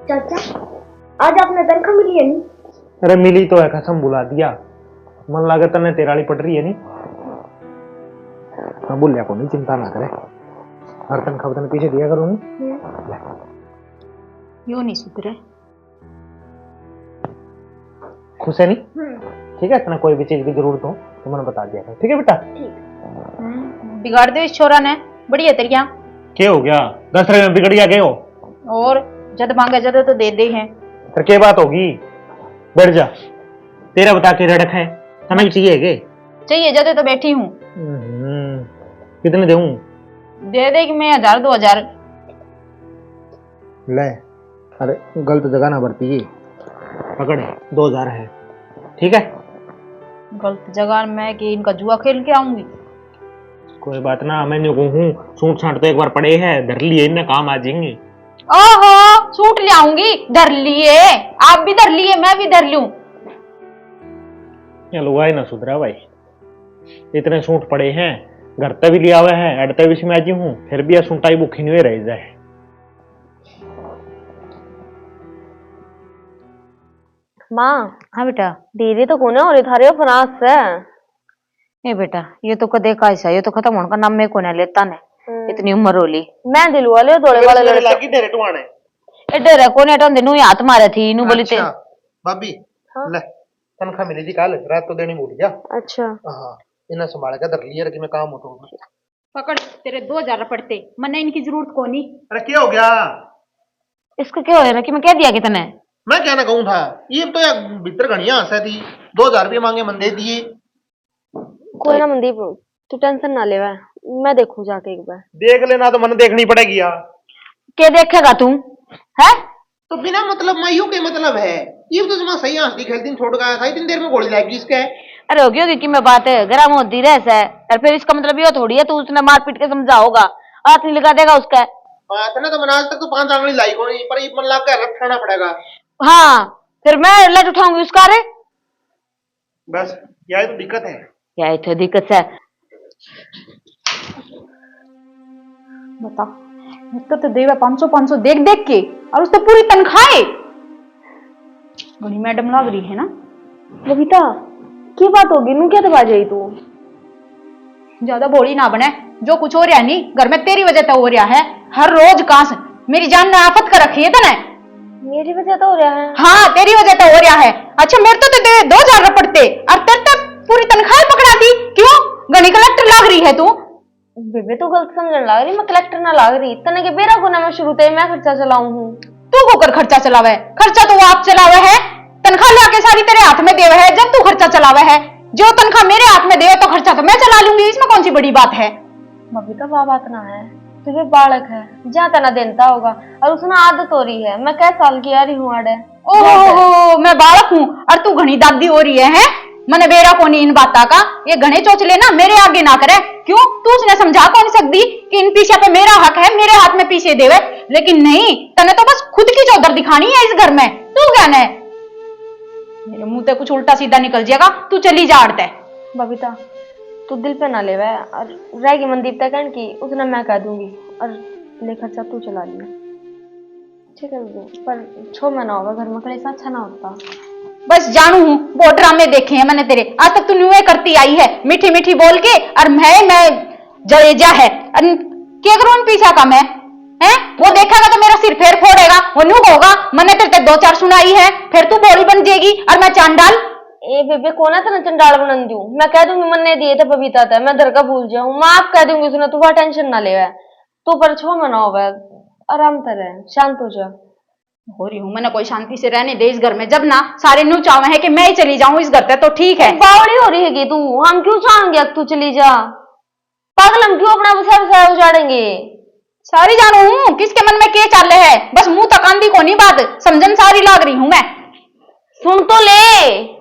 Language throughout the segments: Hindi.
चाचा आज आपने तनख्वाह मिली है नहीं? अरे मिली तो है, कसम बुला दिया। मन लगे तने तेराली पड़ रही है नहीं। मैं बोलिया को नहीं, चिंता ना करे, हर तनख्वाह तने पीछे दिया करूँ। यो नहीं सुधरे। खुश है नहीं? ठीक है, इतना कोई भी चीज की जरूरत हो तो मैंने बता दिया। ठीक है बेटा? बिगाड़ दे इस छोरा ने, बढ़िया तरिया। क्या हो गया? 10 रुपए में बिगड़ गया क्या हो? और जद मांगे जद तो दे दे हैं। फिर क्या बात होगी? बैठ जा, तेरा बता के रड़क है, समय चाहिए के? चाहिए जद तो बैठी हूँ। कितने दूं? दे दे कि मैं 1000 2000। ले, अरे गलत जगह ना भरती, पकड़ 2000 है। ठीक है? गलत जगह मैं कि इनका जुआ खेल के आऊंगी। कोई बात ना, मैं जो कहूँ सूट साट तो एक बार पड़े हैं, धर लिए इनमें काम आ जाएंगे। ओहो, सूट ले आऊंगी, धर लिए, आप भी धर लिए, मैं भी धर लूं। लुगाई ना सुधरा भाई, इतने सूट पड़े हैं, घर तक भी लिया हुआ है, अड़ते भी मैं हूँ, फिर भी सूटाई भूखी नहीं रह जाए। माँ हाँ बेटा। दीदी तो कौन है और इधर फरास से? ए बेटा, ये तो कदे का ऐसा, ये तो खत्म होने का नाम में कौन लेता ने। इतनी उम्र होली मैं दिल वाले दौड़े वाले लड़के लागी तेरे टुआने एडे रे कोने टोंदे नु हाथ मारे थी नु बोली ते। भाभी ले, तनख्वाह मिली थी कल रात तो देनी भूल गया। अच्छा हाँ, इन्हें संभाल के धर लिया कि मैं काम हो तो। पकड़ तेरे 2000 पड़ते, मने इनकी जरूरत कोनी। अरे क्या हो गया? इसको क्या हो रहा कि मैं कह दिया कि तने? मैं क्या ना कहूँ था, ये तो यार भीतर घड़िया हंसा थी, 2000 रुपये मांगे, मन दे दिए। कोई ना मनदीप, तू टेंशन ना ले, मैं देखूं जाके एक बार। देख लेना तो मन देखनी पड़ेगी यार। क्या देखेगा तू है? तो बिना मतलब मायू के मतलब है, ये तो जमा सही हंसती खेलती छोड़ गया था, इतनी देर में गोली लाएगी इसके। अरे होगी होगी कि मैं बात है, गरम होती रह है और फिर इसका मतलब ये थोड़ी है तू उसने मार पीट के समझाओगा, हाथ नहीं लगा देगा उसका। बात ना तो मन आज तक तो 5 आंगली लाई को नहीं, पर ये मन लग के रखना पड़ेगा। हाँ फिर मैं लट उठाऊंगी उसका। रे बस यही तो दिक्कत है। क्या इतनी दिक्कत है बता। इसको तो देवा 500 देख देख के, और उससे पूरी तनख्वाह बड़ी मैडम लग रही है ना। बबीता की बात होगी, नू क्या दबा जाई तू? ज्यादा बोली ना बने, जो कुछ हो रहा है नहीं घर में तेरी वजह तो हो रहा है। हर रोज कांस मेरी जान ने आफत कर रखी है तने। मेरी वजह तो हो रहा है? हाँ तेरी वजह तो हो रहा है। अच्छा मेरे तो 2000 पड़ते और तेरे पूरी तनख्वाह पकड़ा दी, क्यों? गणी कलेक्टर लग रही है तू। बेबे तो गलत समझने लग रही, मैं कलेक्टर ना लग रही। तने के बेरा को ना मैं शुरू से मैं खर्चा चलाऊं हूं। तू होकर खर्चा चलावे है? खर्चा तो वो आप चलावे है, तनख्वाह लाके सारी तेरे हाथ में देवे है, जब तू खर्चा चलावे है। जो तनख्वाह मेरे हाथ में देवे तो खर्चा तो मैं चला लूंगी, इसमें कौन सी बड़ी बात है? बबीता वो बात ना है, तुझे बालक है, जहाँ तना देता होगा, और उसने आदत हो रही है। मैं कै साल की आ रही हूँ आड़े। ओहो, मैं बालक हूँ और तू घनी दादी हो रही है? मने बेरा कोनी इन बाता का, ये घने चोचले ना मेरे आगे ना करे। क्यों? तू उसने समझा कौन सकती कि इन पीछे पे मेरा हक है, मेरे हाथ में पीछे देवे। लेकिन नहीं, तने तो बस खुद की चौधर दिखानी है इस घर में। तू क्या है? मेरे मुंह से कुछ उल्टा सीधा निकल जाएगा, तू चली जा अड़ते। बबीता तू दिल पे ना ले, और रहेगी मनदीप तक की उसने मैं कह दूंगी, और ले खर्चा तू चला लिया। ठीक है पर 6 महीना होगा घर में, कल अच्छा ना होता। बस जानू हूँ, बहुत ड्रामे देखे हैं मैंने तेरे, आज तक तू न्यूए करती आई है, मीठी मीठी बोल के। और मैं जलेजा है क्या करूँ पीछा का मैं है? वो देखेगा तो मेरा सिर फेर फोड़ेगा, वो न्यू होगा। मैंने तेरे 2-4 सुनाई है, फिर तू बोली बन जाएगी और मैं चांडाल। ए बेबे कोना था ना चंडाल बनन दूं, मैं कह दूंगी मन ने दिए थे बबीता था, मैं दर का भूल जाऊं, माफ कह दूंगी उसने, तू टेंशन ना ले। तू पर 6 महीना हो गया, आराम से रह, शांत हो जा। हो रही हूँ मैंने, कोई शांति से रहने दे इस घर में। जब ना सारे न्यू चावे है कि मैं ही चली जाऊं इस घर से, तो ठीक है। बावड़ी हो रही है तू, हम क्यों चाहेंगे तू चली जा? पागल, हम क्यों अपना बसा उजाड़ेंगे? सारी जानू हूँ किसके मन में क्या चाले है, बस मुंह तक आंधी को नहीं बात समझन सारी लाग रही हूँ मैं। सुन तो ले।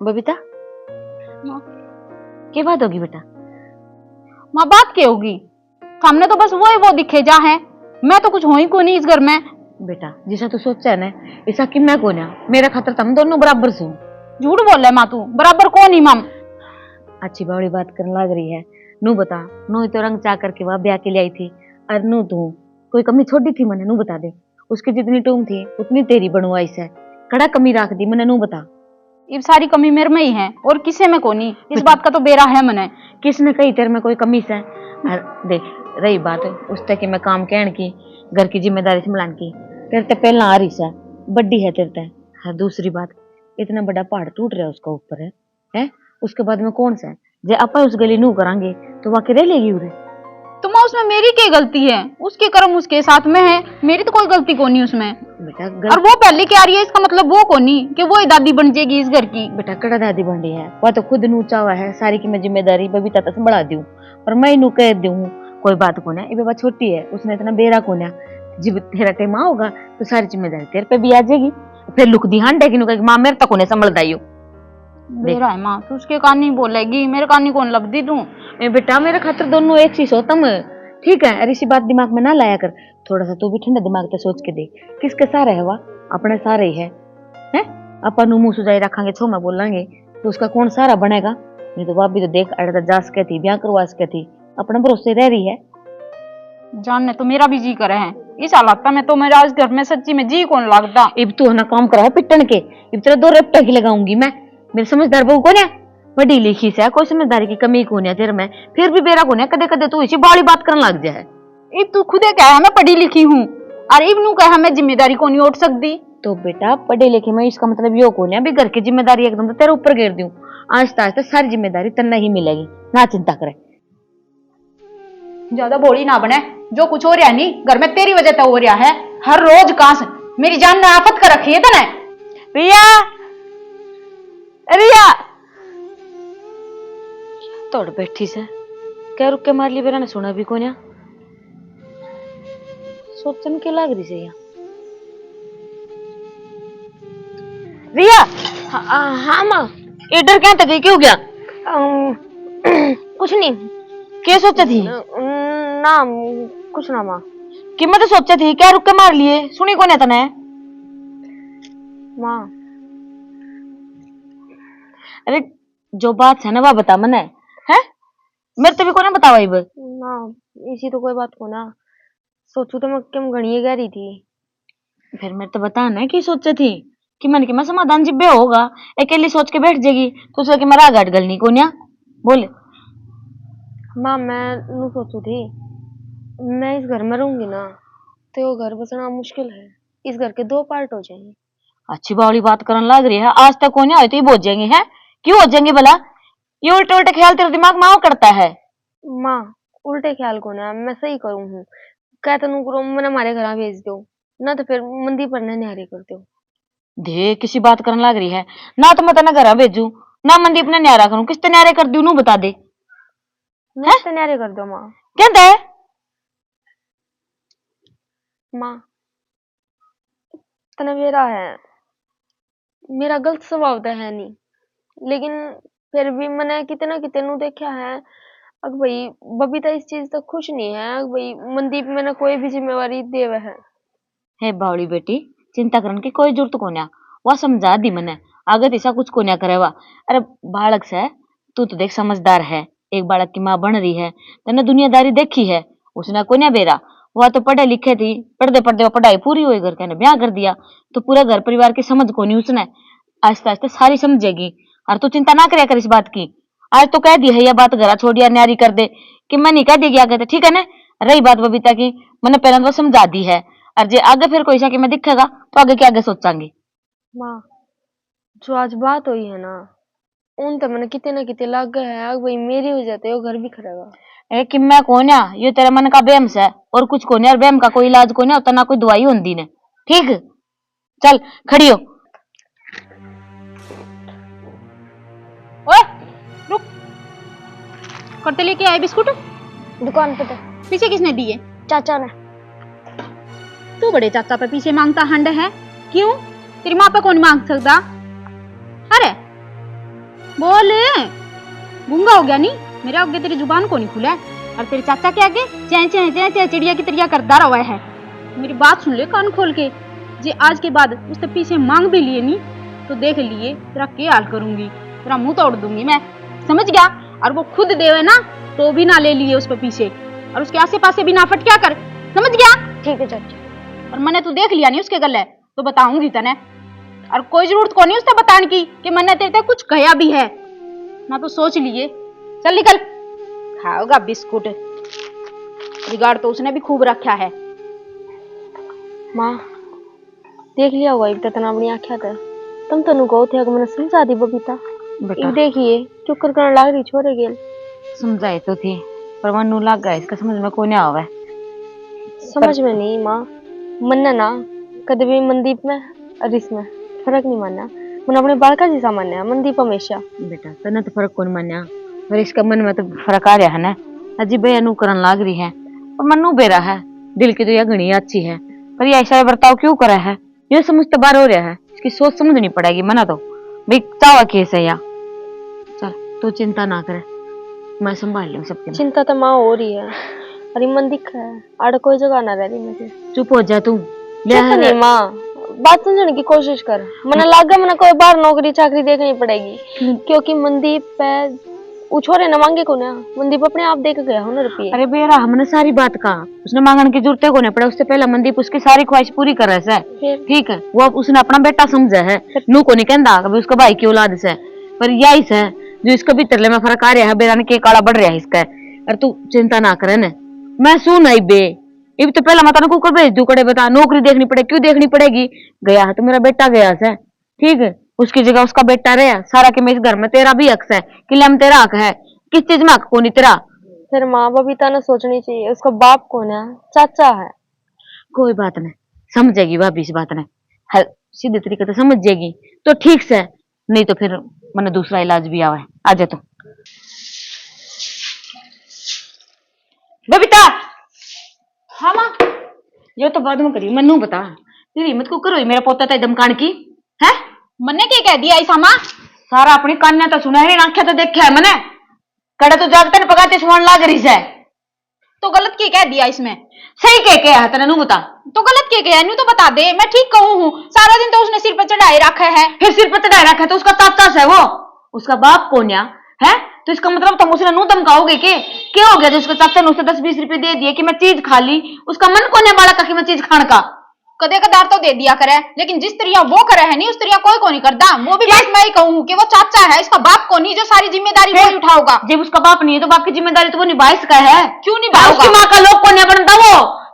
बबीता क्या बात होगी बेटा? माँ बात क्या होगी, सामने तो बस वो दिखे जा है, मैं तो कुछ हो ही को नहीं इस घर में। बेटा जैसा तू सोचा है ना ऐसा कि मैं कौन है, मेरा खातर तुम दोनों बराबर से। झूठ बोल रहा है माँ, तू बराबर कौन ही माम। अच्छी बावड़ी बात करने लग रही है। नू बता, नू ही तो रंग चा करके वह ब्याह के लिए आई थी, और नू तू कोई कमी छोड़ी थी मैंने? नू बता दे। उसकी जितनी टूम थी उतनी तेरी बनवाई से, कड़ा कमी रख दी मैंने? नू बता। ये सारी कमी मेरे में ही है और किसे में कोनी, इस बात का तो बेरा है मने। किसने कही तेरे में कोई कमी से? देख, रही बात उस तक कि मैं काम कहन की, घर की जिम्मेदारी संभालन की, तेरे ते पहला आ रही से, बड्डी है तेरे ते। हाँ, दूसरी बात, इतना बड़ा पहाड़ टूट रहा है उसका ऊपर है? उसके बाद में कौन सा जे अपन उस गली नू करांगे तो वाकई रह लेगी उरे। तो माँ उसमें मेरी क्या गलती है? उसके कर्म उसके साथ में है, मेरी तो कोई गलती कोनी उसमें। बेटा और वो पहले क्या आ रही है, इसका मतलब वो कोनी कि वो ही दादी बन जाएगी इस घर की। बेटा कड़ा दादी बन रही है, वह तो खुद नू चावा है सारी की मैं जिम्मेदारी बबीता तक संभाला दूं, और मैं नू कह दूं कोई बात को ना। ये बाबा छोटी है, उसने इतना बेरा को ना, जब तेरा टाइम होगा तो सारी जिम्मेदारी तेरे पे भी आ जाएगी। फिर लुक दी हांडे की माँ मेरे तक उन्हें संभल दाइयो। बेरा है माँ, तू उसके कान नहीं बोलेगी, मेरे कान नहीं कौन लबदी तू। बेटा मेरे खातिर दोनों एक चीज हो तुम, ठीक है? अरे इसी बात दिमाग में ना लाया कर, थोड़ा सा तू भी ठंडा दिमाग से सोच के देख, किसके सारे है वह? अपने सारे ही है। अपन मुंह सुजाई रखांगे, छो मैं बोलेंगे तो उसका कौन सारा बनेगा? नहीं तो भाभी तो देख अड़ता जा सके थी, ब्याह करवा सके थी, अपने भरोसे रह रही है। जानने तो मेरा भी जी करे है, इस हालात में तो मेरा इस घर में सच्ची में जी कौन लगता। इब तू ना काम करा पिटन के, इब तेरा दो रेपटा की लगाऊंगी मैं। मेरे समझदार बहू कौन है? बड़ी लिखी से, कोई समझदारी की कमी कौन है तेरे में? फिर भी बेरा कौन है? कदे कदे तू इसी बाली बात करने लग जाए। इब तू खुदे कह मैं पढ़ी लिखी हूँ, और इब नू कह मैं जिम्मेदारी को नहीं उठ सकती। तो बेटा पढ़े लिखे में इसका मतलब यो कौन है? अभी घर की जिम्मेदारी एकदम तो तेरे ऊपर गिर दूं, आहिस्ता आहिस्ता सारी जिम्मेदारी तन्ने ही मिलेगी, ना चिंता करे। ज्यादा भोली ना बने, जो कुछ हो रहा है नी घर में तेरी वजह से हो रहा है। हर रोज कांस मेरी जान ने आफत कर रखी है तने। रिया, रिया तोड़ बैठी से क्या रुक के मार ली? बेरा ने सुना भी कोन्या, सोचन के लाग रही से यहाँ। रिया, हाँ माँ। ये डर क्या था? क्यों गया? कुछ नहीं। क्या सोचा थी? ना कुछ ना माँ। कि मैं तो सोचा थी क्या रुक के मार लिए, सुनी कोने तने? माँ अरे जो बात है ना वह बता मने, है? मेरे तो भी कोने बतावा इब ना, इसी तो कोई बात को ना सोचू तो मैं क्यों घड़ी कह रही थी। फिर मेरे तो बता ना कि सोचे थी कि मन के मैं समाधान जिब्बे होगा, अकेली सोच के बैठ जाएगी तो सोच के मेरा गाट गलनी कोन्या बोले। माँ मैं नू सोचू थी मैं इस घर में रहूंगी ना तो वो घर बसना मुश्किल है, इस घर के दो पार्ट हो जाएंगे। अच्छी बावली बात करने लग रही है, आज तक कोन्या आए तो ये बोझ जाएंगे हैं? क्यों हो जाएंगे भला? ये उल्टे उल्टे ख्याल तेरे दिमाग में आओ करता है। माँ उल्टे ख्याल को ना मैं सही करूँ हूँ, कहते नू करो मैंने हमारे घर भेज दो ना तो फिर मंदी पर न्यारे करते हो। दे किसी बात करने लग रही है ना, तो मैं तेना घर भेजू ना मंदी अपने न्यारा करूं, किस न्यारे कर दू? नू बता दे। मैं न्यारे कर दो माँ। कहता है माँ तना मेरा है, मेरा गलत स्वभाव तो है नहीं, लेकिन फिर भी मैंने कितना कितनू देखा है। अग भाई बबीता इस चीज तक खुश नहीं है, अग भाई मनदीप मैंने कोई भी जिम्मेवारी देवे है। हे बावली बेटी, चिंता करने की कोई जरूरत कोन्या, वह समझा दी मैंने, आगे ऐसा कुछ कोन्या करेवा। अरे बालक से तू तो देख समझदार है, एक बालक की माँ बन रही है, तने दुनियादारी देखी है, उसने कोन्या बेरा, वह तो पढ़े लिखे थी, पढ़ते पढ़ते पढ़ाई पूरी हुई, घर के ब्याह कर दिया तो पूरा घर परिवार की समझ कोनी उसने, आहिस्ता आहिस्ता सारी समझेगी। और तू चिंता ना करे कर इस बात की, आज तो कह दी है यह बात घर छोड़िया न्यारी कर दे कि मैं नहीं कह देगी आगे, तो ठीक है ना? रही बात बबीता की, मैंने पहले तो समझा दी है, और जे आगे फिर कोई सा कि मैं दिखेगा तो आगे के आगे सोचांगी। माँ जो आज बात हुई है ना उन तो मैंने कितने ना कितने लग गए है, अग भाई मेरी हो जाते वो घर भी खरेगा। ए कि मैं कोन्या, ये तेरे मन का बेम से और कुछ कोन्या, और बेम का कोई इलाज कोन्या होता, ना कोई दवाई होती ने, ठीक? चल खड़ी हो। ओए रुक, करते लेके आए बिस्कुट? दुकान पे थे। पीछे किसने दिए? चाचा ने। तू बड़े चाचा पे पीछे मांगता हंड है, क्यों? तेरी माँ पे कौन मांग सकता? अरे बोल, गूंगा हो गया नी? मेरे आगे तेरी जुबान को नहीं खुला है, और तेरे चाचा के आगे चै चै चै चै चिड़िया की तरह करता रहा है। मेरी बात सुन ले कान खोल के, जे आज के बाद उससे पीछे मांग भी लिए नी तो देख लिए तेरा क्या हाल करूंगी, तेरा मुंह तोड़ दूंगी मैं, समझ गया। और वो खुद देवे ना तो भी ना ले लिए उस पे पीछे, और उसके आसे पासे भी ना फटक्या कर, समझ गया। ठीक है चाची। और मैंने तू देख लिया नहीं उसके गले तो बताऊंगी तने, और कोई जरूरत को नहीं उससे बताने की कि मैंने तेरे से कुछ कहा भी है ना, तो सोच लिए। चल निकल, खाओगा बिस्कुट, बिगाड़ तो उसने भी खूब रखा है। माँ देख लिया होगा एक तना अपनी आख्या था, तुम तो कहो थे अगर मैंने समझा दी बबीता, बेटा एक देखिए क्यों कर लाग रही छोरे गेल। समझाए तो थी पर मनु लग गया, इसका समझ में कोई नहीं आवे। समझ में नहीं माँ, मन्ना ना कदे भी मनदीप में और इसमें फर्क नहीं मानना, मन अपने बालका जैसा मानना मनदीप हमेशा। बेटा तने तो फर्क कौन मान्या, पर इसका मन में तो फर्क आ रहा है ना। अजी बे अनुकरण लाग रही है और मनु बेरा है, दिल की तो यह घनी अच्छी है, पर ये ऐसा बर्ताव क्यों करा है, ये समझ तो बार हो रहा है। इसकी सोच समझनी पड़ेगी मना तो भाई चावा कैसे या। चल तू चिंता ना करे, मैं संभाल लूं सबके। चिंता तो माँ हो रही है, अरे मन दिख है आड़ कोई जगह ना रह रही मुझे। चुप हो जा तू। नहीं माँ, बात समझने की कोशिश कर, मना लागा मना कोई बार नौकरी चाकरी देखनी पड़ेगी, क्योंकि मनदीप पे उछोरे न मांगे को ना, मनदीप अपने आप देख गया 100 रुपये। अरे बेरा हमने सारी बात कहा, उसने मांगने की जरूरत को नहीं पड़ा, उससे पहले मनदीप उसकी सारी ख्वाहिश पूरी कर रहा है। ठीक है, वो उसने अपना बेटा समझा है, नू को नहीं कहता कभी उसका भाई की औलाद से, पर यही से जो इसका भी तरले में फर्क आ रहा है, बेरा ने के काला बढ़ रहा है इसका। और तू चिंता ना करे न, मैं सुन आई बे इब तो पहला माता को भेज दू कड़े, बता नौकरी देखनी पड़े, क्यों देखनी पड़ेगी, गया है तो मेरा बेटा गया से, ठीक है, उसकी जगह उसका बेटा रहा सारा के मेरे घर में तेरा भी हक है, किले में तेरा हक है, किस चीज में हक को नहीं तेरा। फिर माँ बबीता ने सोचनी चाहिए, उसका बाप कौन है, चाचा है। कोई बात नहीं, समझेगी भाभी इस बात ने, हल सीधे तरीके से समझ जाएगी तो ठीक से, नहीं तो फिर मैंने दूसरा इलाज भी आवा है। आ जा तू बबीता। हाँ माँ, ये तो बाद में करी, मनु बता तेरी हिम्मत को करो मेरा पोता था दमकान की है। मैंने क्या कह दिया ऐसा माँ? सारा अपनी कान्या तो सुना है, आंखें तो देखा है मैंने, कड़े तो जागते न पकाते सुन लाग रही है, तो गलत क्या कह दिया इसमें? सही कह है तेने, नू बता तो गलत क्या कह, न्यू तो बता दे, मैं ठीक कहूँ हूँ, सारा दिन तो उसने सिर पर चढ़ाए रखा है। फिर सिर पर चढ़ाए रखा है तो उसका चाचा है वो, उसका बाप कौन है, तो इसका मतलब तुम उसने नू धमकाओगे के क्या हो गया जो उसका चाचा ने उसे 10-20 रुपए दे दिए कि मैं चीज खा ली, उसका मन कौन है बालक का कि मैं चीज खाने का। कदे कदार तो दे दिया करे, लेकिन जिस तरिया वो करे है नहीं उस तरिया कोई को नहीं करता। वो भी बस मैं ही कहूँ कि वो चाचा है, इसका बाप को नहीं, जो सारी जिम्मेदारी वो ही उठाओगा। जब उसका बाप नहीं है तो बाप की जिम्मेदारी तो वो निभा सका है, क्यों निभाओगा? उसकी माँ का लोग कौन बनता, वो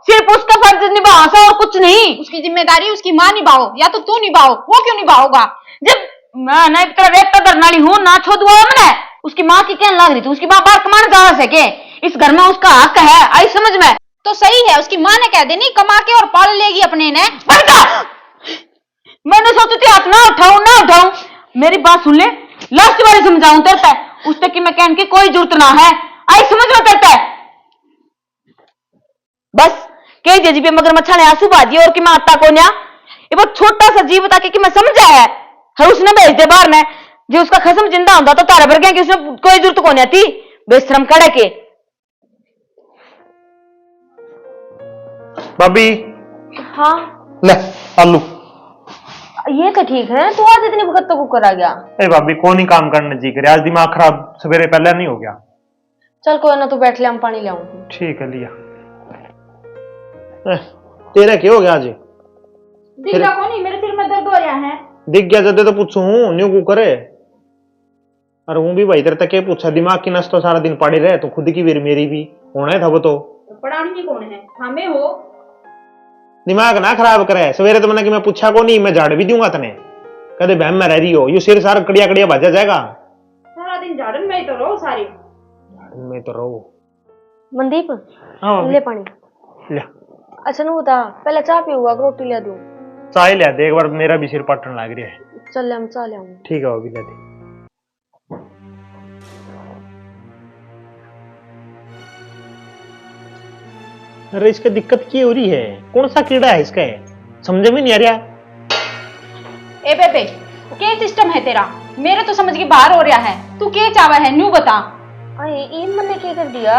सिर्फ उसका फर्ज निभा और कुछ नहीं। उसकी जिम्मेदारी उसकी माँ निभाओ या तो तू निभाओ, वो क्यों निभाओगा? जब मैं ना एक तरह रेप का दरनाली हूँ ना छो दुआ मैंने, उसकी माँ की क्या लग रही थी, उसकी माँ बाहर कमाने जा सके, इस घर में उसका हक है, आई समझ में। तो सही है, उसकी माँ ने कह देनी कमा के और पाल लेगी अपने ने। मैंने सोची थी हाथ ना उठाऊं, मेरी बात सुन ले, लास्ट बार समझाऊं तेरे उससे कि मैं कहने की कोई जरूरत ना है, आई समझ में तेरे बस कह दे जी मगर मच्छा ने आंसू बाजी और कि मैं आटा को न्या, ये बहुत छोटा सा जीव बता के कि मैं समझा है उसने भेज दे बाहर में, जो उसका खसम जिंदा होता तो तारा भर गया कि उसने कोई जरूरत को नहीं थी, बेशरम कड़े के। भाभी हाँ ले आलू। ये तो ठीक है, तू आज इतनी वक्त तो कुकर आ गया। ए भाभी कौन ही काम करने जी करे, आज दिमाग खराब सवेरे पहले नहीं हो गया। चल कोई ना, तू बैठ ले, हम पानी ले आऊं। ठीक है लिया। तेरा क्या हो गया आज? दिख रहा को नहीं, मेरे सिर में दर्द हो रहा है। दिख गया जब तो पूछू हूँ न्यू को करे, और हूँ भी भाई तेरे तक क्या पूछा, दिमाग की नस तो सारा दिन पड़ी रहे, तो खुद की भी मेरी भी होना था वो तो पढ़ानी कौन है, हमें हो। दिमाग ना खराब करे, सवेरे तो मैंने कि मैं पूछा को नहीं, मैं झाड़ भी दूंगा तने, कदे बहम में रह रही हो, यू सिर सारा कड़िया कड़िया भाजा जाएगा, सारा दिन झाड़न में ही तो रहो सारी। झाड़न में तो रहो। मनदीप हाँ ले पानी। ले अच्छा नू बता, पहले चाय पीऊंगा, रोटी ले दूं? चाय ले दे, एक बार मेरा भी सिर पटन लग रहा है। चल ले, हम चाय ले आऊं। ठीक है वो भी ले दे। अरे इसका दिक्कत क्या हो रही है, कौन सा कीड़ा है इसका, समझ में नहीं आ रहा। ए बेबे क्या सिस्टम है तेरा, मेरे तो समझ के बाहर हो रहा है, तू क्या चावा है न्यू बता। अरे इन मैंने क्या कर दिया?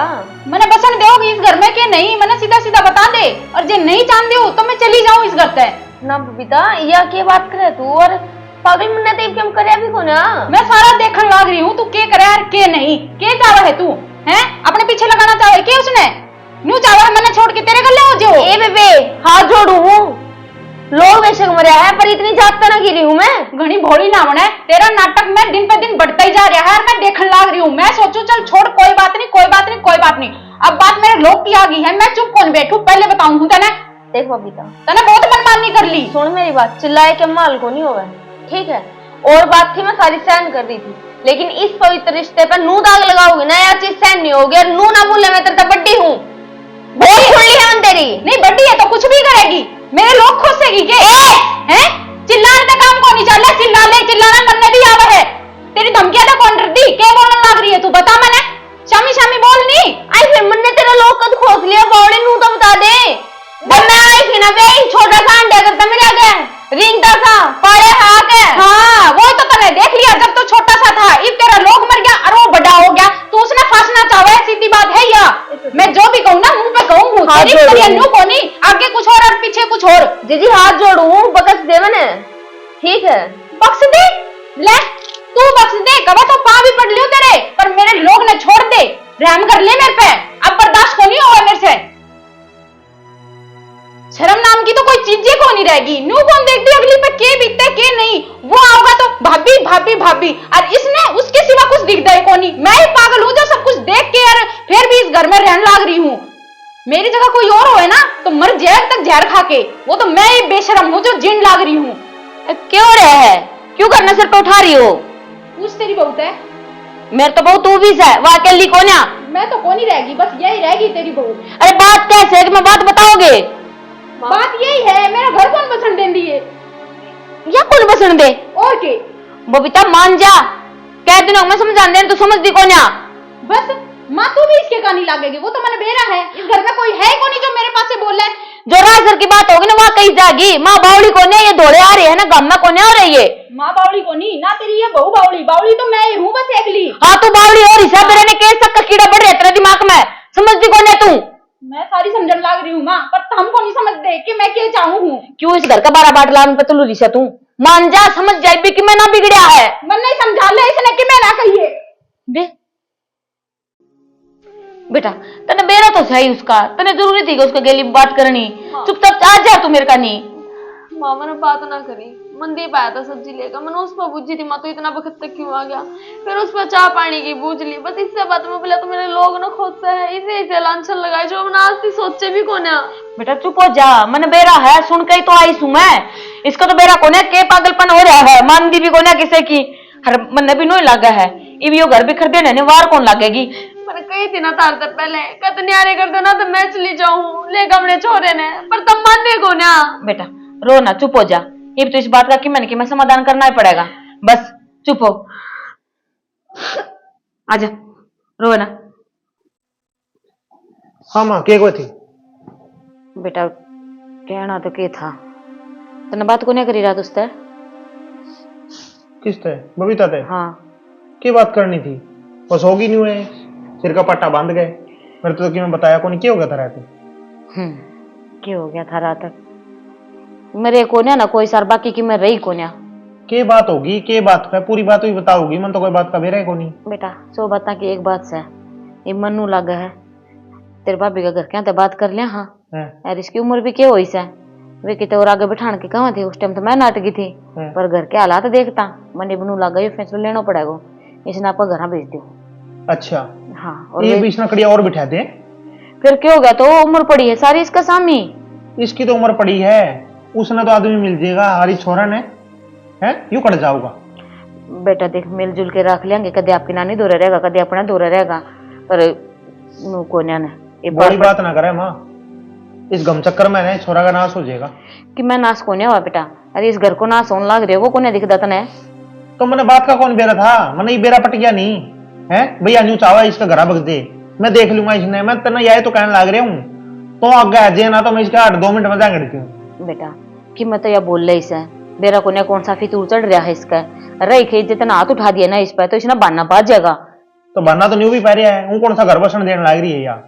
मैंने बसन दोगी इस घर में के नहीं, मैंने सीधा सीधा बता दे, और जे नहीं जानते हो तो मैं चली जाऊं इस घर से। ना बबीता, या क्या बात करे तू, और पागल मुन्ना तेब कम करे अभी को ना। मैं सारा देखने लग रही हूँ तू के करे और के नहीं, के चावा है तू हैं अपने पीछे लगाना चाहे के उसने न्यू चावा है मैंने छोड़ के तेरे गले हो जो। ए बेबे हाथ जोड़ू हूँ, लोग बेशक मरे हैं पर इतनी जागता ना गिरी हूँ मैं। घनी भोली ना बने, तेरा नाटक में दिन पे दिन बढ़ता ही जा रहा है और मैं देखने लग रही हूँ। मैं सोचू चल छोड़ कोई बात नहीं कोई बात नहीं कोई बात नहीं, अब बात मेरे लोग की आ गई है, मैं चुप कौन बैठू पहले बताऊं हूँ तेने। देख बबीता तने बहुत मनमानी कर ली। सुन मेरी बात, चिल्लाए के माल को नहीं होगा ठीक है, और बात थी मैं सारी सहन कर रही थी, लेकिन इस पवित्र रिश्ते पर नू दाग लगाओगे ना यार चीज सहन नहीं होगी। और नू ना बोले मैं तेरे बड्डी हूँ, बहुत खुली है मन तेरी। नहीं बड्डी है तो कुछ भी करेगी, मेरे लोग खोसेगी के हैं? चिल्लाने का काम कौन नहीं चल रहा, चिल्लाना मरने भी आवा है। तेरी धमकियां तो कौन रही क्या बोलने लग रही है तू बता मैंने, शामी शामी बोल नहीं आई फिर मन ने तेरा लोग कद खोस लिया बावड़े नू तो बता दे। जब मैं आई थी ना वे छोटा सा अंडा करता मेरे आगे रिंगता था पाड़े हाथ है। हाँ वो तो तने देख लिया जब तो छोटा सा था, इब तेरा लोग मर गया और वो बड़ा हो गया, तो उसने फांसना चाहे सीधी बात है या मैं जो भी कहूँ ना मुंह पे कहूँ, आगे कुछ और पीछे कुछ और। जीजी हाथ जोड़ू बकस दे मैंने ठीक है। बख्श दे ले तू बख्श दे, कब तो पा भी पड़ लियो तेरे, पर मेरे लोग ने छोड़ दे, रहम कर ले मेरे पे, अब बर्दाश्त को नहीं होगा मेरे से। शर्म नाम की तो कोई चीज को नहीं रहेगी, न्यू कौन देखती अगली पे के बीतते के नहीं, वो आओगा तो भाभी भाभी भाभी, और इसने उसके सिवा कुछ दिखता है को नहीं। मैं ही पागल हूँ जो सब कुछ देख के यार फिर भी इस घर में रहने लग रही हूँ। मेरी जगह कोई और हो ना तो मर जहर तक जहर खा के, वो तो मैं ही बेशरम हूँ जो जिन लाग रही हूँ। क्यों रहे है, क्यों करना सिर पे उठा रही हो? पूछ तेरी बहुत है, मेरे तो बहुत तू भी है, वो अकेली कौन है? मैं तो कौन ही रहेगी, बस यही रहेगी तेरी बहू। अरे बात कैसे है कि मैं बात बताओगे? बात यही है, मेरा घर कौन बसन दे दिए या कौन बसन दे? और के बबीता मान जा, कह दिनों मैं समझा दे तू समझ दी कौन है? बस माँ तू भी इसके कानी लागेगी, वो तो मैंने बेरा है, इस घर में कोई है कौन जो मेरे पास से बोल रहा है। जो राजसर की बात होगी ना वहां कही जाएगी, माँ बावली कौन है, ये दौड़े आ रही है ना गम में कौन है हो रही है? माँ बावली को नहीं ना तेरी ये बहू बावली, बावली तो मैं ही हूँ बस एकली। हाँ तू बावली और हिसाब मेरे ने केस तक का कीड़ा बढ़ रहा है तेरे दिमाग में, समझती कौन है तू? मैं सारी समझन लाग रही हूँ माँ, पर हमको नहीं समझते कि मैं क्या चाहूँ हूँ। क्यों इस घर का 12 बाटला पे तुलू रिसा तू? मान जा, समझ जाए कि मैं ना बिगड़िया है। मन नहीं समझा ले इसने कि मैं ना कहिए। बेटा तने बेरा तो सही उसका, तने जरूरी थी कि उसका गेली बात करनी, चुपचाप आ जा तू मेरे का नहीं। मामा ने बात ना करी, मंदीप आया था सब्जी लेकर, मैंने उस पर बुझी थी माँ तो इतना वक्त तक क्यों आ गया, फिर उस पर चाह पानी की बूझ ली, बस इससे बात में बोला तो मेरे लोग ना खुद से है इसे इसे लांछन लगाए जो मैं आज सोचे भी कौन है। बेटा चुप हो जा, मन बेरा है सुन के तो आई सू मैं, इसका तो बेरा कौन है के पागलपन हो रहा है, मानदी भी कौन है किसे की, हर मन भी नहीं लागा है, इब यो घर भी खरीदे ना वार कौन लागेगी। मैंने कही थी ना तार तक पहले कत न्यारे कर दो ना तो मैं चली जाऊं ले गमने छोरे ने, पर तब मानने को ना। बेटा रो ना, चुप हो जा, ये तो इस बात का कि मैंने समाधान करना ही पड़ेगा, बस चुप हो, आजा रो ना। हाँ माँ के को थी? बेटा कहना तो के था, तने बात को नहीं करी रात उससे? किस थे? बबीता थे? हाँ की बात करनी थी, बस होगी नहीं हुए, सिर का पट्टा बांध गए, मेरे तो कि मैं बताया कौन क्या हो गया था रात? क्या हो गया था रात तक मेरे कोन्या ना कोई सर बाकी की मैं रही कोन्या। के बात होगी, के बात है, पूरी बात ही बताओगी, मन तो कोई बात का बेरा है को नहीं। बेटा सो बता की एक बात से ये मनु लगा है, तेरे भाभी का घर क्या बात कर लिया। हाँ यार इसकी उम्र भी क्या हुई से, वे कितने और आगे बिठाने के कहाँ थे, उस टाइम तो मैं नाटकी थी, पर घर के हालात देखता मन बनू लगा ये फैसला लेना पड़ेगा, इसने आपका घर भेज दो। अच्छा हाँ और ये बीच ना कड़िया और बिठा दे, फिर क्या हो गया, तो उम्र पड़ी है सारी इसका सामी, इसकी तो उम्र पड़ी है, उसने तो आदमी मिल जाएगा, हरी छोरा ने है यूं कट जाओगा। बेटा देख मिलजुल के रख लेंगे, कदे आपकी नानी दूर रहेगा कदे अपना दूर रहेगा, पर कोन्या ने बड़ी बात ना करे माँ, इस गम चक्कर में ना छोरा का नाश हो जाएगा। कि मैं नाश कोने हुआ बेटा, अरे इस घर को नाश होने लग रहे वो कोने दिखता तने, तो मैंने बात का कौन बेरा था, मैंने ये बेरा पट गया नहीं है भैया, न्यू चावा इसका घर बग दे, मैं देख लूंगा इसने, मैं तना यही तो कहने लग रहा हूँ, तो आगे जे ना तो मैं इसका 2 मिनट में जागड़ती हूँ। बेटा कि मैं तो यह बोल रही से बेरा कोने कौन सा फितूर चढ़ रहा है इसका, रही खे जितना हाथ उठा दिया ना इस पर तो इसने बाना पा जाएगा, तो बनना तो न्यू भी पा रहा है, वो कौन सा घर बसन देने लग रही है यार,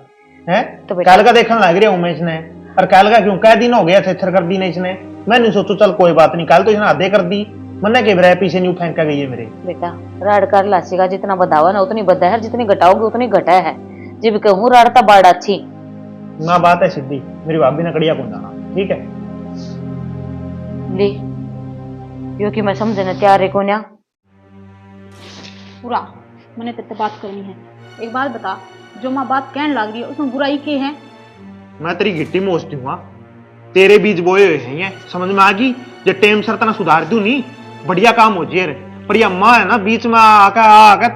है तो कल का देखने लग रहा हूँ मैं इसने, और कल का क्यों कह दिन हो गया थे कर दी ने इसने, मैं नहीं सोचू चल कोई बात नहीं, कल तो इसने आधे कर दी, मन्ना के रहा पीछे न्यू फेंक के गई है मेरे। बेटा राड़ कर लासीगा, जितना बधावा ना उतनी बधा है, जितनी घटाओगे उतनी घटा है। जब कहूँ राड़ता बाड़ा अच्छी ना बात है सीधी, मेरी भाभी ने कड़िया कौन जाना, ठीक है। ली यो कि मैं समझने तैयार है कोन्या। पूरा मैंने तेरे से बात करनी है। एक बात बता, जो माँ बात कहने लग रही है उसमें बुराई की है? मैं तेरी गिट्टी में ओसती हूँ, तेरे बीज बोए हुए हैं ये समझ में आ गई। जो टेम सर तना सुधार दूं नहीं बढ़िया काम हो जाए। पर ये अम्मा है ना बीच में आकर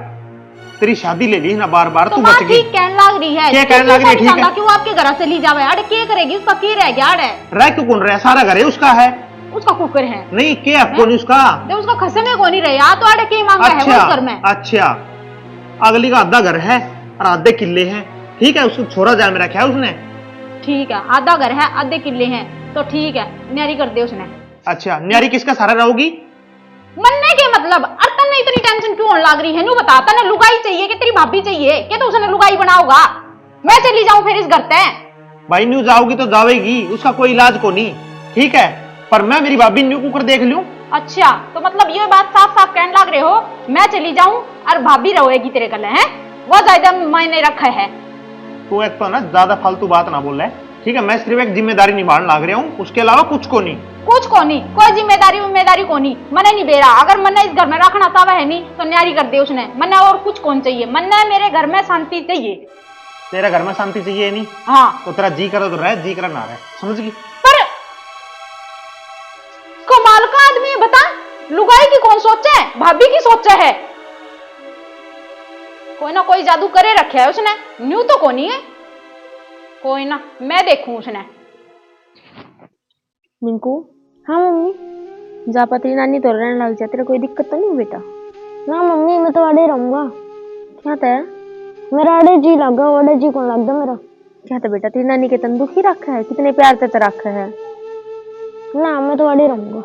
तेरी शादी ले ली ना बार बार, तो तू बात बच गई। ठीक कहने लग रही है, क्या कहने लग रही है? ठीक है, क्यों आपके घर से ली जावे? अरे क्या करेगी? उसका की रह गया? अरे रह क्यों कौन रहा? सारा घर है उसका है। उसका कुकर है नहीं क्या कौन उसका? जब उसका खसे में कौन ही रहे यार, तो अरे की मांगा है वो उस घर में? अच्छा, अगली का आधा घर है और आधे किले हैं, ठीक है। उसको छोरा जा में रखा है उसने। ठीक है, आधा घर है आधे किले हैं तो ठीक है, न्यारी कर दे उसने। अच्छा, न्यारी किसका सारा रहोगी? मनने के मतलब और तन्ने इतनी टेंशन क्यों होने लग रही है? नू बता, तन्ने लुगाई चाहिए कि तेरी भाभी चाहिए कि तो उसने लुगाई बनाओगा? मैं चली जाऊं फिर इस घर से? भाई न्यू जाओगी तो जावेगी, उसका कोई इलाज को नहीं, ठीक है। पर मैं मेरी भाभी न्यू कुकर देख लूं। अच्छा, तो मतलब ये बात साफ साफ कहने लग रहे हो मैं चली जाऊं और भाभी रहेगी तेरे गले? हैं वो ज्यादा मायने रखा है। तो एक तो ना ज्यादा फालतू बात ना बोल रहा है, ठीक है। मैं सिर्फ एक जिम्मेदारी निभाने लग रहा हूँ, उसके अलावा कुछ को नहीं। कुछ को नहीं, कोई जिम्मेदारी को नहीं। मने नहीं बेरा, अगर मन्ने इस घर में रखना चाहता है नहीं तो न्यारी कर दे उसने। मन्ने और कुछ कौन चाहिए? मन्ने मेरे घर में शांति चाहिए। तेरे घर में शांति चाहिए नहीं? हाँ, तो तेरा जी करे तो रह, जी करे ना रहे, समझ गई? पर कमाल का आदमी है, बता। लुगाई की कौन सोचे है? भाभी की सोचे है। कोई ना कोई जादू करे रखे है उसने, न्यू तो कोनी है। कोई ना, मैं देखूं उसने। मिंकू। हाँ मम्मी। जा पत्री नानी तो रहने लग जा, तेरा कोई दिक्कत तो नहीं बेटा? ना मम्मी, मैं तो अड़े रहूंगा। क्या था? मेरा अड़े जी लगा, अड़े जी कौन लगता मेरा? क्या था बेटा? तेरी नानी के तन दुखी रखा है, कितने प्यार से रखा है। ना, मैं तो अड़े रहूंगा।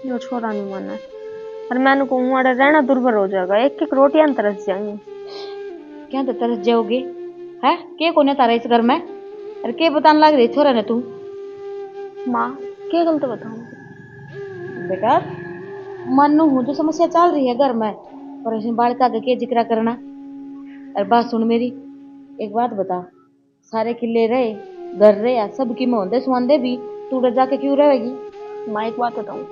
जो छोरा नहीं माना, और मैंने कहूँ अड़े रहना दुर्भर हो जाएगा, एक एक रोटियां तरस जाएंगी। क्या तो तरस जाओगे? है के कोने तारा इस घर में? अरे के बताने लग रही छोरा ने तू? माँ क्या गलत बताऊँ? बेटा मानू हूँ जो समस्या चल रही है घर में, पर इसमें बालिका का क्या जिक्र करना। अरे बात सुन मेरी, एक बात बता, सारे किले रहे घर रहे या सब की मोहंदे सुहांदे भी, तू उधर जाके क्यों रहेगी? माँ एक बात बताऊँ,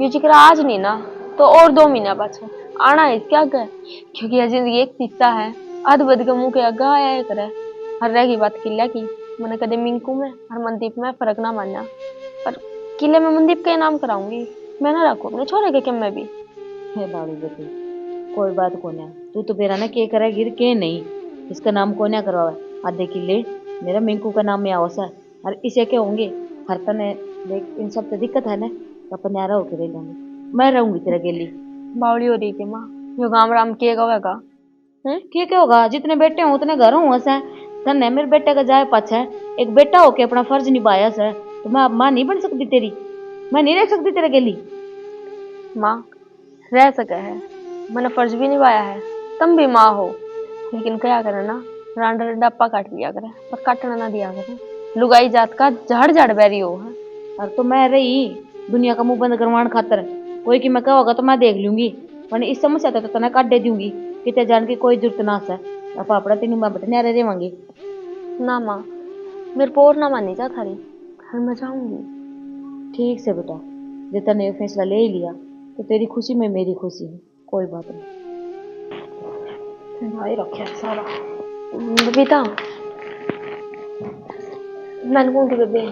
ये जिक्र आज नहीं ना तो और 2 महीना पाछे आना है इसके आगे, क्योंकि यह जिंदगी एक किस्सा है। अध बद के मुंह के आगे आया करे। हर रह की बात किले की, मैंने कदे मिंकू में और मनदीप में फर्क ना मानना, पर किले में मनदीप का नाम कराऊंगी। मैं ना रखू अपने छोरे के मैं भी। हे बाबू बेटी, कोई बात को ना, तू तो बेरा ना के करेगी के नहीं, इसका नाम को ना करवा। आधे किले मेरा मिंकू का नाम में आवस है, और इसे क्या होंगे हर तने देख। इन सब तो दिक्कत है ना, तो अपन न्यारा होके रह लेंगे। मैं रहूंगी तेरा गेली। बावड़ी हो रही थी माँ, जो गाँव राम किए गवेगा क्या होगा? जितने बेटे हो उतने घर हूँ से। तने मेरे बेटे का जाए पाछा है, एक बेटा होके अपना फर्ज निभाया से, तो मैं अब माँ नहीं बन सकती तेरी? मैं नहीं रह सकती तेरे गेली? माँ रह सके है, मैंने फर्ज भी निभाया है, तुम भी माँ हो, लेकिन क्या करे ना, रांडा डप्पा काट लिया करे, पर काटना ना दिया करे। लुगाई जात का झाड़ झाड़ बैरी हो है। और तो मैं रही दुनिया का मुंह बंद करवाने खातर, कोई कि मैं कहोगा तो मैं देख लूंगी, वरना इस समस्या तो तना काट दे दूंगी कितने जान की कोई जरूरत ना है। अब पापड़ा तीनों मैं बटने रहे मांगी ना माँ, मेरे पोर ना मानी जा थारी, घर में जाऊंगी। ठीक से बेटा, जो तने ये फैसला ले ही लिया तो तेरी खुशी में मेरी खुशी है, कोई बात नहीं। भाई रखे सारा बबीता, मैंने कहूँ बेबे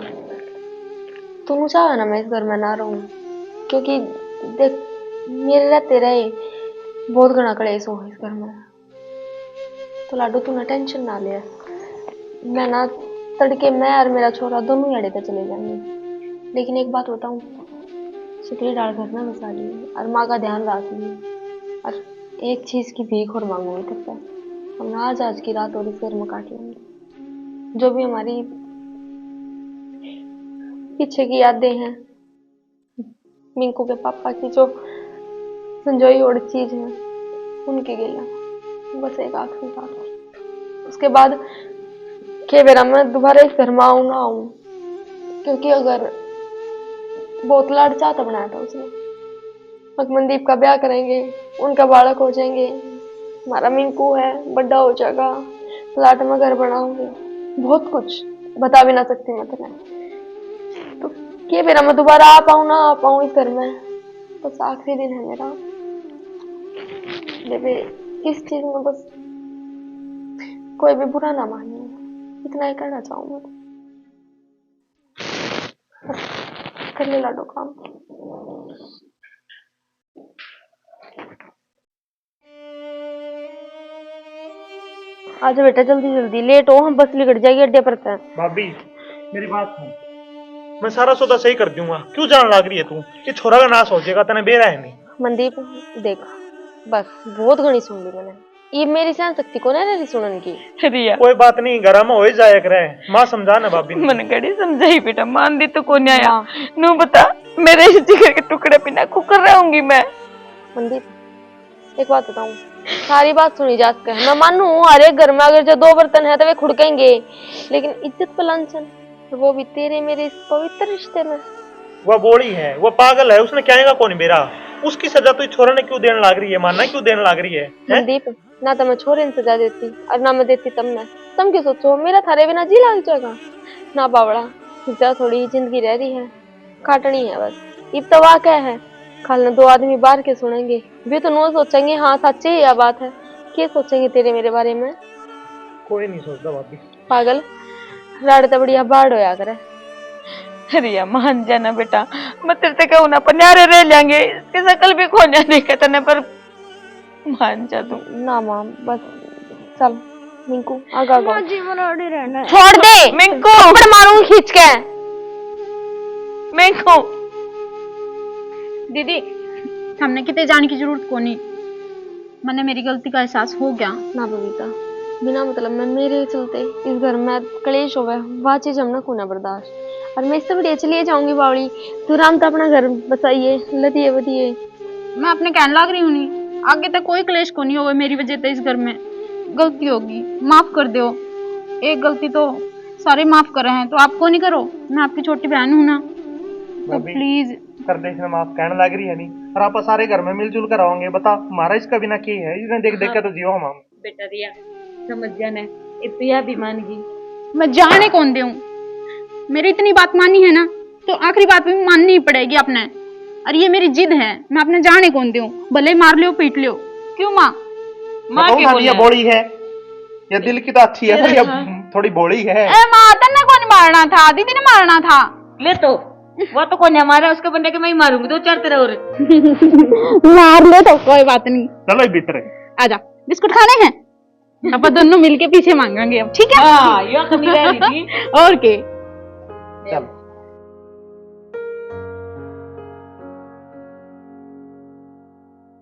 तू चाहे ना मैं इस घर में ना रहूं, क्योंकि देख मेरे रहते रहे बहुत घना कलेश हो इस घर में। तो लाडू तू ना टेंशन ना ले, मैं ना तड़के मैं और मेरा छोरा दोनों अड़े पे चले जाएंगे। लेकिन एक बात बताऊं, शुक्रिया डाल घर में बसा ली और माँ का ध्यान रख ली, और एक चीज की भीख और मांगूंगी तब तक हम आज की रात और इस घर में काट लेंगे। जो भी हमारी पीछे की यादें हैं, मिंकू के पापा की जो संजोई और चीज है उनके गिला, बस एक आखिरी बात। उसके बाद के बेरा मैं दोबारा इस घर में आऊं ना आऊं, क्योंकि अगर बहुत लाड़ चाहता बनाया था उसने, मनदीप का ब्याह करेंगे, उनका बालक हो जाएंगे, हमारा मिंकू है बड़ा हो जाएगा, प्लाट में घर बनाऊंगी, बहुत कुछ बता भी ना सकती मैं तुम्हें। तो क्या मेरा मैं दोबारा आ पाऊँ ना आ पाऊँ इस घर में, बस आखिरी दिन है मेरा बेबे। इस चीज में बस कोई भी बुरा ना माने, इतना ही कहना चाहूँ मैं। बस कर ले लाडो काम। आजा बेटा जल्दी जल्दी, लेट हो हम बस निकट जाएगी अड्डे पर से। भाभी मेरी बात सुन, मैं सारा सौदा सही कर दूंगा, क्यों जान लाग रही है तू? ये छोरा का नाश हो जाएगा, तने बेरा है नहीं। मनदीप देख, बस बहुत घनी सुन ली मैंने, ये मेरी सहन शक्ति को नहीं सुनने की। रिया कोई बात नहीं, घर में हो ही जाया करे, माँ समझा ना भाभी। मन गड़ी समझाई बेटा, मान दी तो कौन आया नू बता, मेरे इस जिगर के टुकड़े बिना कुकर रहूंगी मैं। मनदीप एक बात बताऊं, सारी बात सुनी जा सके, मैं मानू हर एक घर में अगर जो 2 बर्तन है तो वे खुड़केंगे, लेकिन इज्जत पर लांछन, वो भी तेरे मेरे इस पवित्र रिश्ते में। वह बोली है, वो पागल है, उसने क्या कौन बेरा, उसकी सजा तो छोरा ने क्यों देने लाग रही है, मानना क्यों देने लाग रही है? मनदीप ना तो मैं छोरे ने सजा देती और ना मैं देती तुम क्या सोचो मेरा थारे बिना जी लाग जाएगा ना बावड़ा। जा थोड़ी जिंदगी रह रही है, काटनी है बस। इब तो वाक़ है, कल न 2 आदमी बाहर के सुनेंगे वे तो नो सोचेंगे हाँ सच्ची यह बात है, क्या सोचेंगे तेरे मेरे बारे में? कोई नहीं सोचता भाभी। पागल राड़ तो बढ़िया बाढ़ होया करे। रिया मान जाना बेटा, मैं तेरे से कहूँ ना पन्यारे रह लेंगे, इसकी शकल भी खो जाने का तने, पर मान जा तू ना मां बस चल। मिंकू आगा गो जी मराड़ी रहना है। छोड़ दे मिंकू, थप्पड़ मारूंगी खींच के। मिंकू दीदी हमने कितने जाने की जरूरत को नहीं, मैंने मेरी गलती का एहसास हो गया। ना बबीता, बिना मतलब में मेरे चलते इस घर में कलेश हो गया, वह चीज हमने को ना बर्दाश्त, और मैं इससे बढ़िया चलिए जाऊंगी बावड़ी, तू राम तो अपना घर बसाइए लदिए बदिए। मैं अपने कहने लग रही हूँ नहीं, आगे तक कोई क्लेश को नहीं होगा मेरी वजह से इस घर में, गलती होगी माफ कर दो, एक गलती तो सारे माफ कर रहे हैं तो आपको नहीं करो, मैं आपकी छोटी बहन हूँ ना, तो भाभी, प्लीज कर दे, इसमें माफ कहने लग रही है नहीं, और आप सारे घर में मिलजुल कर आओगे, बता हमारा इसका बिना क्या है, इसने देख देख के तो जियो हम। बेटा रिया समझ जाना, इतना भी मान गई। मैं जाने कौन दूं, मेरी इतनी बात मानी है ना तो आखिरी बात भी माननी ही पड़ेगी अपने, और ये मेरी जिद है, मैं अपने जाने कौन दूं, भले मार लियो पीट लियो। क्यों माँ? माँ के बोले ये बोली है, ये दिल की तो अच्छी है पर ये थोड़ी बोली है। ए माँ तन्ने कौन मारना था, दीदी ने मारना था। ले तो वो तो कौन है हमारा, उसके बंदे के मैं ही मारूंगी 2-4 तेरा और। मार ले तो कोई बात नहीं, चलो भीतर है। आजा बिस्कुट खाने हैं, अपन दोनों मिलके पीछे मांगेंगे अब, ठीक है? हाँ यो तो नहीं रह रही थी। और के चल